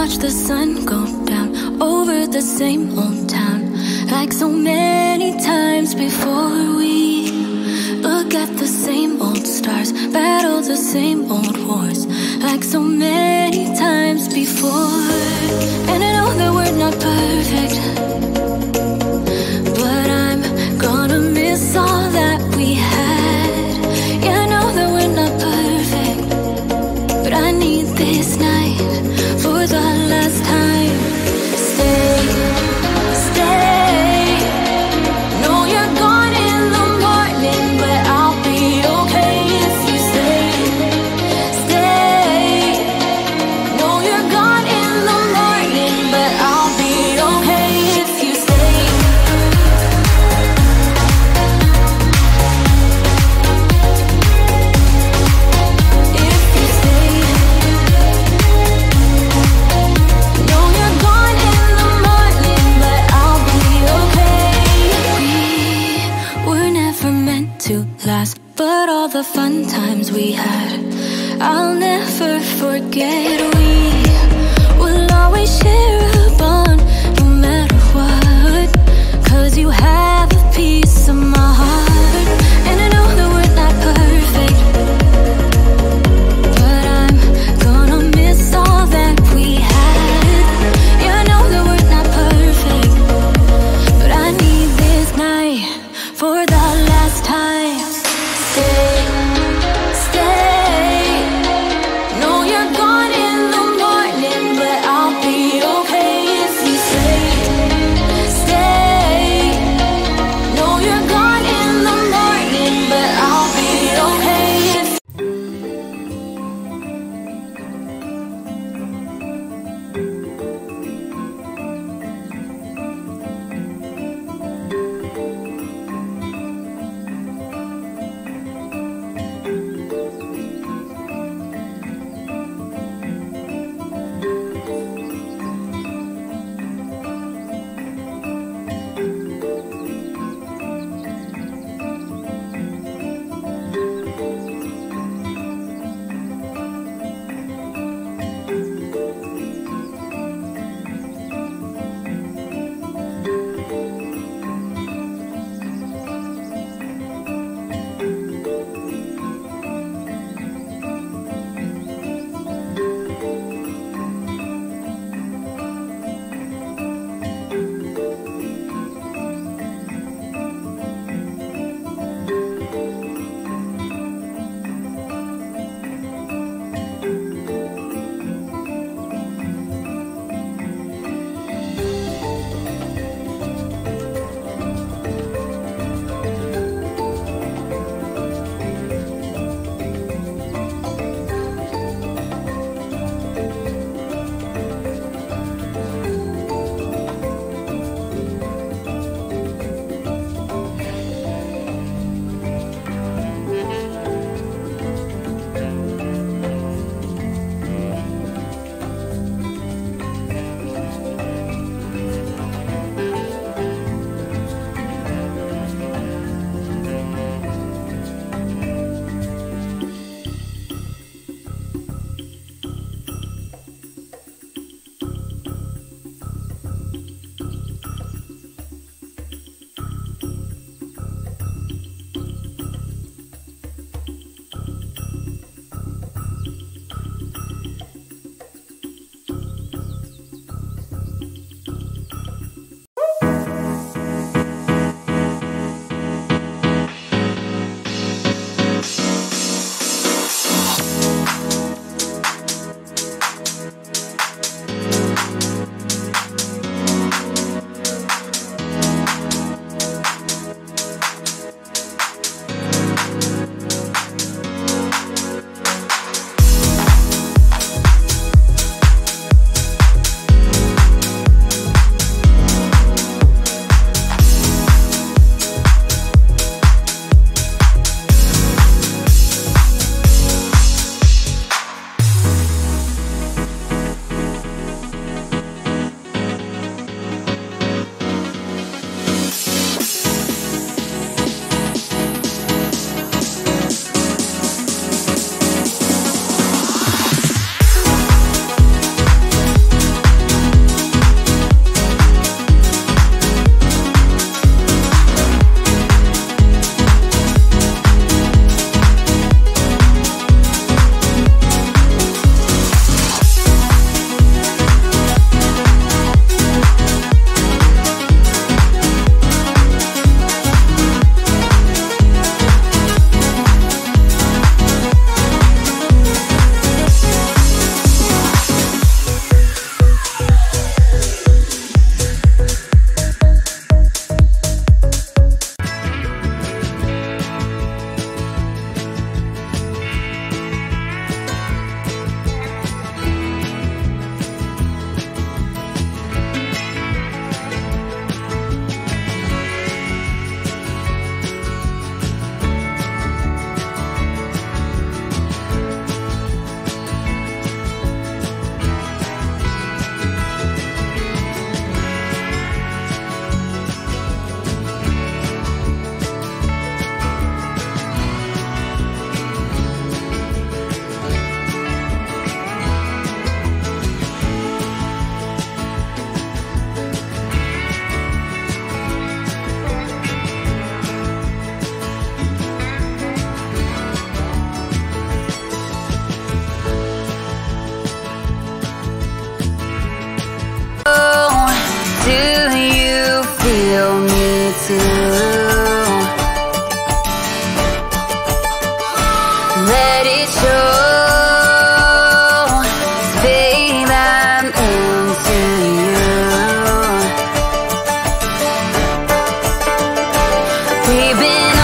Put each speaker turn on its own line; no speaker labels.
watch the sun go down over the same old town, like so many times before. We look at the same old stars, battle the same old wars, like so many times before. And I know that we're not perfect, but I'm gonna miss all that we had. Yeah, I know that we're not perfect, but I need this night for the last time. Stay, stay. Know you're gone in the morning, but I'll be okay if you stay. Stay. Know you're gone in the morning, but I'll be okay if you stay. If you stay. Know you're gone in the morning, but I'll be okay. We were never meant to last, but all the fun times we had, I'll never forget. We will always share a bond, no matter what, 'cause you have a piece of my heart. And I know that we're not perfect, but I'm gonna miss all that we had. Yeah, I know that we're not perfect, but I need this night for the last time. Stay, stay. Know you're gone in the morning, but I'll be okay We've been